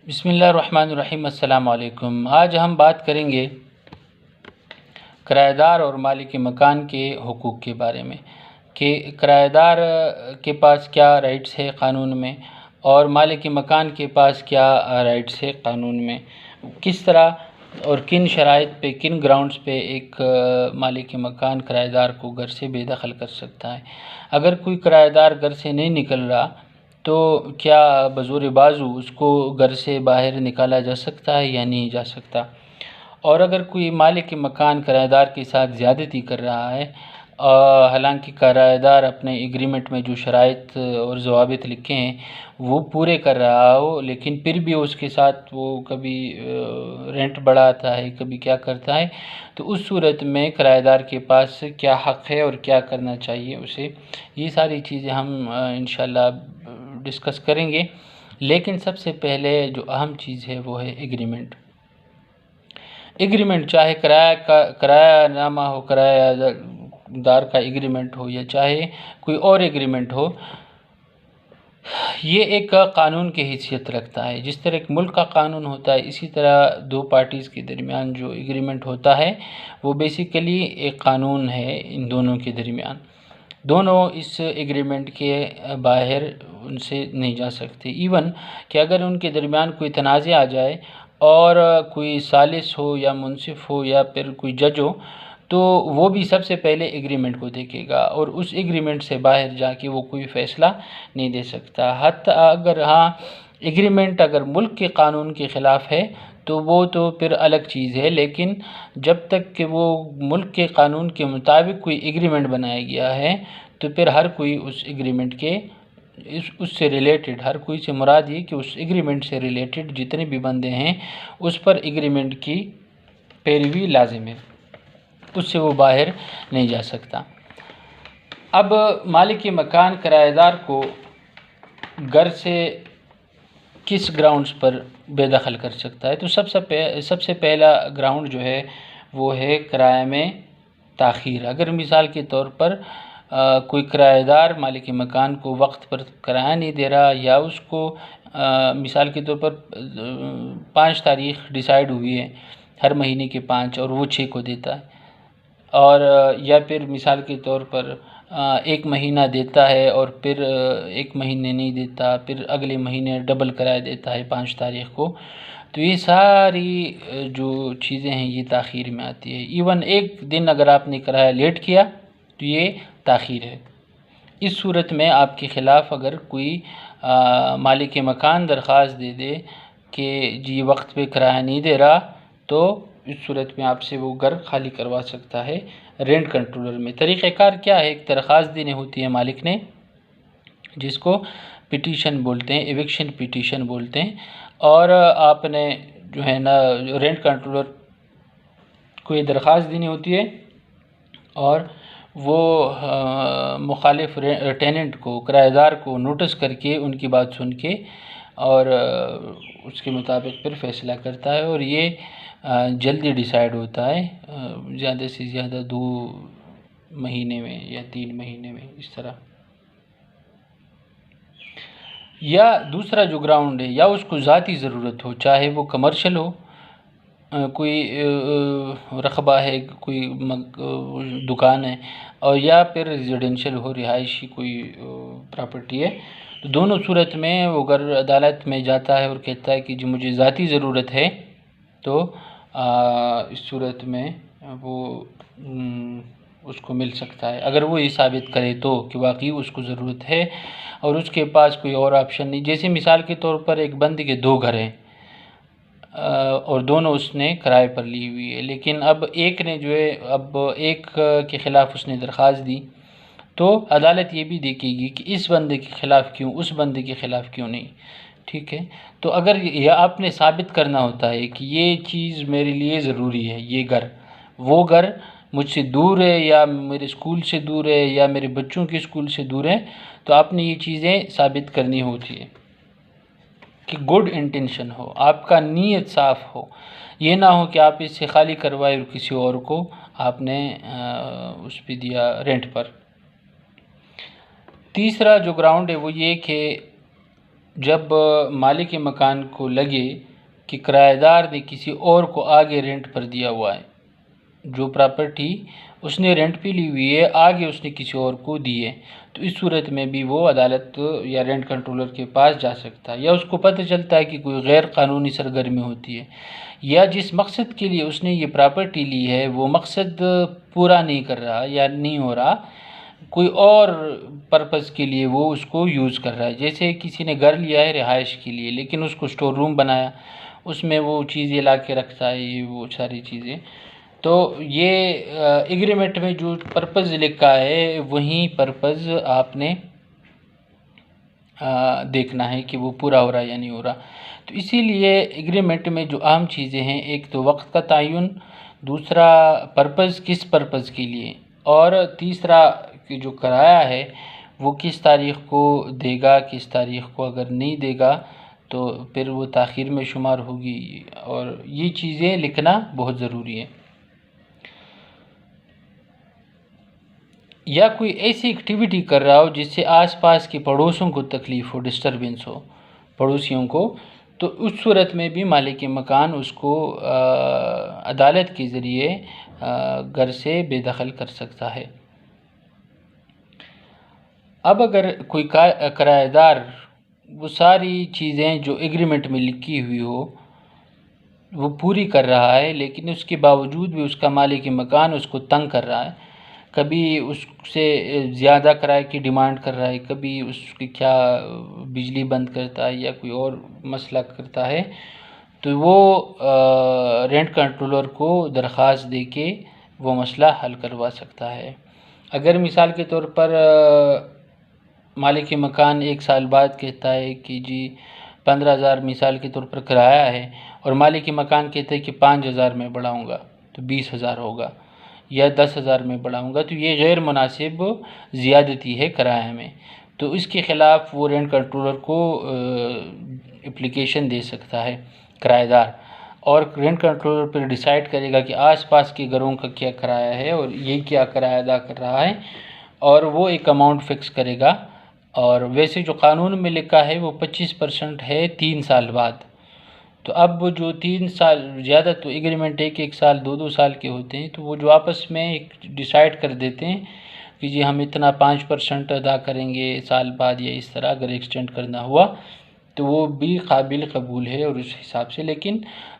بسم اللہ الرحمن الرحیم۔ السلام علیکم۔ آج ہم بات کریں گے کرایہ دار اور مالک مکان کے حقوق کے بارے میں کہ کرایہ دار کے پاس کیا رائٹس ہے قانون میں اور مالک مکان کے پاس کیا رائٹس ہے قانون میں، کس طرح اور کن شرائط پہ، کن گراؤنڈز پہ ایک مالک مکان کرایہ دار کو گھر سے بے دخل کر سکتا ہے۔ اگر کوئی کرایہ دار گھر سے نہیں نکل رہا تو کیا بزور بازو اس کو گھر سے باہر نکالا جا سکتا ہے یا نہیں جا سکتا، اور اگر کوئی مالک مکان کرایہ دار کے ساتھ زیادتی کر رہا ہے حالانکہ کرایہ دار اپنے ایگریمنٹ میں جو شرائط اور ضوابط لکھے ہیں وہ پورے کر رہا ہو، لیکن پھر بھی اس کے ساتھ وہ کبھی رینٹ بڑھاتا ہے، کبھی کیا کرتا ہے، تو اس صورت میں کرایہ دار کے پاس کیا حق ہے اور کیا کرنا چاہیے اسے، یہ ساری چیزیں ہم انشاءاللہ ڈسکس کریں گے۔ لیکن سب سے پہلے جو اہم چیز ہے وہ ہے ایگریمنٹ، چاہے کرایہ نامہ ہو، کرایہ دار کا ایگریمنٹ ہو یا چاہے کوئی اور ایگریمنٹ ہو، یہ ایک قانون کی حیثیت رکھتا ہے۔ جس طرح ایک ملک کا قانون ہوتا ہے، اسی طرح دو پارٹیز کے درمیان جو ایگریمنٹ ہوتا ہے وہ بیسیکلی ایک قانون ہے ان دونوں کے درمیان۔ دونوں اس ایگریمنٹ کے باہر ان سے نہیں جا سکتے، ایون کہ اگر ان کے درمیان کوئی تنازع آ جائے اور کوئی ثالث ہو یا منصف ہو یا پھر کوئی جج ہو تو وہ بھی سب سے پہلے ایگریمنٹ کو دیکھے گا اور اس ایگریمنٹ سے باہر جا کے وہ کوئی فیصلہ نہیں دے سکتا۔ حتیٰ اگر ایگریمنٹ اگر ملک کے قانون کے خلاف ہے تو وہ تو پھر الگ چیز ہے، لیکن جب تک کہ وہ ملک کے قانون کے مطابق کوئی ایگریمنٹ بنایا گیا ہے تو پھر ہر کوئی اس ایگریمنٹ کے اس سے ریلیٹڈ، ہر کوئی سے مراد یہ کہ اس ایگریمنٹ سے ریلیٹڈ جتنے بھی بندے ہیں اس پر ایگریمنٹ کی پیروی لازم ہے، اس سے وہ باہر نہیں جا سکتا۔ اب مالک مکان کرایہ دار کو گھر سے کس گراؤنڈز پر بے دخل کر سکتا ہے، تو سب سے پہلا گراؤنڈ جو ہے وہ ہے کرایہ میں تاخیر۔ اگر مثال کے طور پر کوئی کرایہ دار مالک مکان کو وقت پر کرایہ نہیں دے رہا، یا اس کو مثال کے طور پر 5 تاریخ ڈیسائیڈ ہوئی ہے ہر مہینے کے 5 اور وہ 6 کو دیتا ہے، اور یا پھر مثال کے طور پر 1 مہینہ دیتا ہے اور پھر 1 مہینے نہیں دیتا، پھر اگلے مہینے ڈبل کرایہ دیتا ہے 5 تاریخ کو، تو یہ ساری جو چیزیں ہیں یہ تاخیر میں آتی ہے۔ ایون 1 دن اگر آپ نے کرایہ لیٹ کیا تو یہ تاخیر ہے۔ اس صورت میں آپ کے خلاف اگر کوئی مالک مکان درخواست دے دے کہ جی وقت پہ کرایہ نہیں دے رہا، تو اس صورت میں آپ سے وہ گھر خالی کروا سکتا ہے رینٹ کنٹرولر میں۔ طریقہ کار کیا ہے؟ ایک درخواست دینی ہوتی ہے مالک نے، جس کو پٹیشن بولتے ہیں، ایوکشن پٹیشن بولتے ہیں، اور آپ نے جو ہے نا رینٹ کنٹرولر کو یہ درخواست دینی ہوتی ہے اور وہ مخالف ٹیننٹ کو، کرایہ دار کو نوٹس کر کے ان کی بات سن کے اور اس کے مطابق پھر فیصلہ کرتا ہے، اور یہ جلدی ڈیسائیڈ ہوتا ہے، زیادہ سے زیادہ 2 مہینے میں یا 3 مہینے میں، اس طرح۔ یا دوسرا جو گراؤنڈ ہے، یا اس کو ذاتی ضرورت ہو، چاہے وہ کمرشل ہو، کوئی رقبہ ہے، کوئی دکان ہے، اور یا پھر ریزیڈینشل ہو، رہائشی کوئی پراپرٹی ہے، تو دونوں صورت میں وہ اگر عدالت میں جاتا ہے اور کہتا ہے کہ جی مجھے ذاتی ضرورت ہے، تو اس صورت میں وہ اس کو مل سکتا ہے، اگر وہ یہ ثابت کرے تو کہ واقعی اس کو ضرورت ہے اور اس کے پاس کوئی اور آپشن نہیں۔ جیسے مثال کے طور پر ایک بندے کے 2 گھر ہیں اور دونوں اس نے کرائے پر لی ہوئی ہے، لیکن اب ایک نے جو ہے، اب ایک کے خلاف اس نے درخواست دی، تو عدالت یہ بھی دیکھے گی کہ اس بندے کے خلاف کیوں، اس بندے کے خلاف کیوں نہیں، ٹھیک ہے۔ تو اگر یہ آپ نے ثابت کرنا ہوتا ہے کہ یہ چیز میرے لیے ضروری ہے، یہ گھر، وہ گھر مجھ سے دور ہے یا میرے اسکول سے دور ہے یا میرے بچوں کے اسکول سے دور ہے، تو آپ نے یہ چیزیں ثابت کرنی ہوتی ہے کہ گڈ انٹینشن ہو، آپ کا نیت صاف ہو، یہ نہ ہو کہ آپ اس سے خالی کروائے اور کسی اور کو آپ نے اس پہ دیا رینٹ پر۔ تیسرا جو گراؤنڈ ہے وہ یہ کہ جب مالک مکان کو لگے کہ کرایہ دار نے کسی اور کو آگے رینٹ پر دیا ہوا ہے، جو پراپرٹی اس نے رینٹ پہ لی ہوئی ہے آگے اس نے کسی اور کو دی ہے، تو اس صورت میں بھی وہ عدالت یا رینٹ کنٹرولر کے پاس جا سکتا ہے، یا اس کو پتہ چلتا ہے کہ کوئی غیر قانونی سرگرمی ہوتی ہے، یا جس مقصد کے لیے اس نے یہ پراپرٹی لی ہے وہ مقصد پورا نہیں کر رہا یا نہیں ہو رہا، کوئی اور پرپس کے لیے وہ اس کو یوز کر رہا ہے۔ جیسے کسی نے گھر لیا ہے رہائش کے لیے لیکن اس کو اسٹور روم بنایا، اس میں وہ چیزیں لا کے رکھتا ہے، یہ وہ ساری چیزیں، تو یہ ایگریمنٹ میں جو پرپز لکھا ہے وہیں پرپز آپ نے دیکھنا ہے کہ وہ پورا ہو رہا ہے یا نہیں ہو رہا۔ تو اسی لیے ایگریمنٹ میں جو اہم چیزیں ہیں، ایک تو وقت کا تعین، دوسرا پرپز کس پرپز کے لیے، اور تیسرا کہ جو کرایہ ہے وہ کس تاریخ کو دے گا، کس تاریخ کو اگر نہیں دے گا تو پھر وہ تاخیر میں شمار ہوگی، اور یہ چیزیں لکھنا بہت ضروری ہے۔ یا کوئی ایسی ایکٹیویٹی کر رہا ہو جس سے آس پاس کے پڑوسوں کو تکلیف ہو، ڈسٹربنس ہو پڑوسیوں کو، تو اس صورت میں بھی مالک مکان اس کو عدالت کے ذریعے گھر سے بے دخل کر سکتا ہے۔ اب اگر کوئی کرایہ دار وہ ساری چیزیں جو ایگریمنٹ میں لکھی ہوئی ہو وہ پوری کر رہا ہے، لیکن اس کے باوجود بھی اس کا مالک مکان اس کو تنگ کر رہا ہے، کبھی اس سے زیادہ کرائے کی ڈیمانڈ کر رہا ہے، کبھی اس کی کیا بجلی بند کرتا ہے یا کوئی اور مسئلہ کرتا ہے، تو وہ رینٹ کنٹرولر کو درخواست دے کے وہ مسئلہ حل کروا سکتا ہے۔ اگر مثال کے طور پر مالک مکان 1 سال بعد کہتا ہے کہ جی 15,000 مثال کے طور پر کرایہ ہے، اور مالک مکان کہتے ہیں کہ 5,000 میں بڑھاؤں گا تو 20,000 ہوگا، یا 10,000 میں بڑھاؤں گا، تو یہ غیر مناسب زیادتی ہے کرایہ میں، تو اس کے خلاف وہ رینٹ کنٹرولر کو اپلیکیشن دے سکتا ہے کرایہ دار، اور رینٹ کنٹرولر پھر ڈیسائیڈ کرے گا کہ آس پاس کے گھروں کا کیا کرایہ ہے اور یہ کیا کرایہ ادا کر رہا ہے، اور وہ ایک اماؤنٹ فکس کرے گا۔ اور ویسے جو قانون میں لکھا ہے وہ 25% ہے 3 سال بعد، تو اب جو 3 سال زیادہ تو ایگریمنٹ 1 سال 2 سال کے ہوتے ہیں، تو وہ جو آپس میں ڈیسائیڈ کر دیتے ہیں کہ جی ہم اتنا 5% ادا کریں گے سال بعد، یا اس طرح اگر ایکسٹینڈ کرنا ہوا تو وہ بھی قابل قبول ہے، اور اس حساب سے، لیکن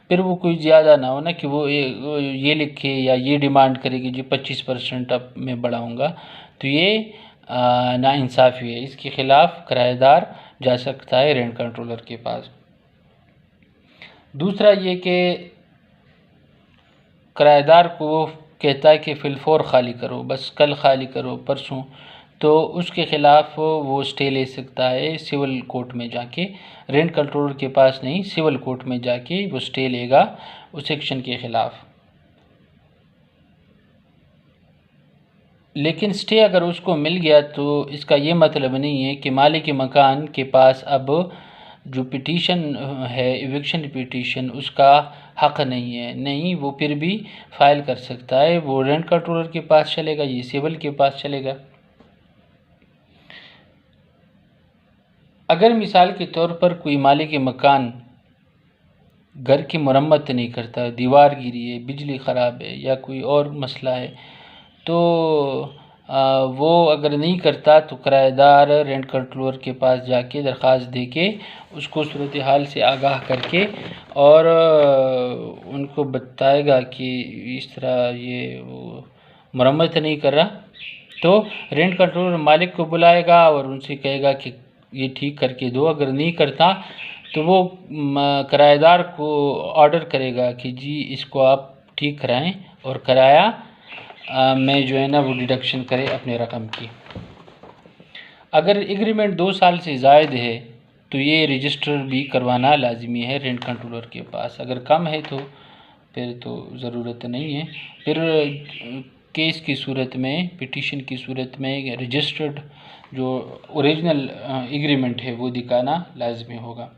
پھر وہ کوئی زیادہ نہ ہونا کہ وہ یہ لکھے یا یہ ڈیمانڈ کرے کہ جی 25% اب میں بڑھاؤں گا، تو یہ ناانصافی ہے، اس کے خلاف کرایہ دار جا سکتا ہے رینٹ کنٹرولر کے پاس۔ دوسرا یہ کہ کرایہ دار کو وہ کہتا ہے کہ فی الفور خالی کرو، بس کل خالی کرو، پرسوں، تو اس کے خلاف وہ اسٹے لے سکتا ہے سول کورٹ میں جا کے، رینٹ کنٹرولر کے پاس نہیں، سول کورٹ میں جا کے وہ اسٹے لے گا اس ایکشن کے خلاف۔ لیکن اسٹے اگر اس کو مل گیا تو اس کا یہ مطلب نہیں ہے کہ مالک مکان کے پاس اب جو پٹیشن ہے ایوکشن پٹیشن اس کا حق نہیں ہے، نہیں، وہ پھر بھی فائل کر سکتا ہے، وہ رینٹ کنٹرولر کے پاس چلے گا، یہ سول کے پاس چلے گا۔ اگر مثال کے طور پر کوئی مالک مکان گھر کی مرمت نہیں کرتا، دیوار گری ہے، بجلی خراب ہے یا کوئی اور مسئلہ ہے، تو وہ اگر نہیں کرتا تو کرایہ دار رینٹ کنٹرولر کے پاس جا کے درخواست دے کے اس کو صورتحال سے آگاہ کر کے اور ان کو بتائے گا کہ اس طرح یہ وہ مرمت نہیں کر رہا، تو رینٹ کنٹرولر مالک کو بلائے گا اور ان سے کہے گا کہ یہ ٹھیک کر کے دو، اگر نہیں کرتا تو وہ کرایہ دار کو آرڈر کرے گا کہ جی اس کو آپ ٹھیک کرائیں اور کرایہ میں جو ہے نا وہ ڈیڈکشن کرے اپنے رقم کی۔ اگر ایگریمنٹ 2 سال سے زائد ہے تو یہ رجسٹر بھی کروانا لازمی ہے رینٹ کنٹرولر کے پاس، اگر کم ہے تو پھر تو ضرورت نہیں ہے، پھر کیس کی صورت میں، پٹیشن کی صورت میں رجسٹرڈ جو اوریجنل ایگریمنٹ ہے وہ دکھانا لازمی ہوگا۔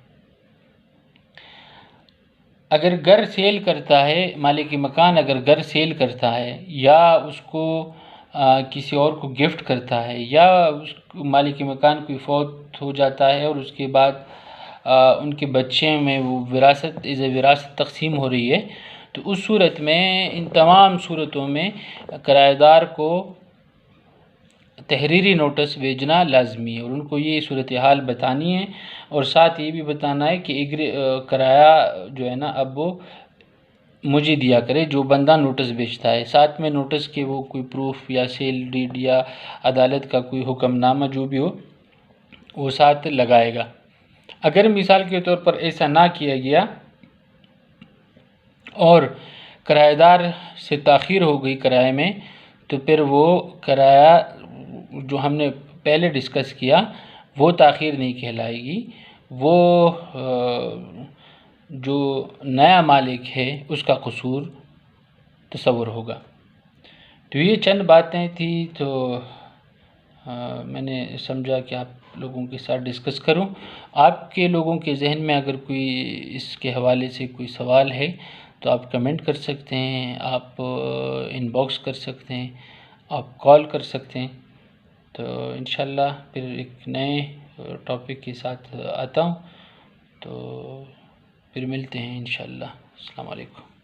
اگر گھر سیل کرتا ہے، مالک مکان اگر گھر سیل کرتا ہے یا اس کو کسی اور کو گفٹ کرتا ہے، یا اس مالک مکان کوئی فوت ہو جاتا ہے اور اس کے بعد ان کے بچے میں وہ وراثت تقسیم ہو رہی ہے، تو اس صورت میں ان تمام صورتوں میں کرایہ دار کو تحریری نوٹس بھیجنا لازمی ہے، اور ان کو یہ صورتحال بتانی ہے، اور ساتھ یہ بھی بتانا ہے کہ کرایہ جو ہے نا اب وہ مجھے دیا کرے جو بندہ نوٹس بیچتا ہے، ساتھ میں نوٹس کے وہ کوئی پروف یا سیل ڈیڈ یا عدالت کا کوئی حکم نامہ جو بھی ہو وہ ساتھ لگائے گا۔ اگر مثال کے طور پر ایسا نہ کیا گیا اور کرایہ دار سے تاخیر ہو گئی کرائے میں، تو پھر وہ کرایہ جو ہم نے پہلے ڈسکس کیا وہ تاخیر نہیں کہلائے گی، وہ جو نیا مالک ہے اس کا قصور تصور ہوگا۔ تو یہ چند باتیں تھیں، تو میں نے سمجھا کہ آپ لوگوں کے ساتھ ڈسکس کروں۔ آپ کے لوگوں کے ذہن میں اگر کوئی اس کے حوالے سے کوئی سوال ہے تو آپ کمنٹ کر سکتے ہیں، آپ ان باکس کر سکتے ہیں، آپ کال کر سکتے ہیں۔ تو انشاءاللہ پھر ایک نئے ٹاپک کے ساتھ آتا ہوں، تو پھر ملتے ہیں انشاءاللہ۔ السلام علیکم۔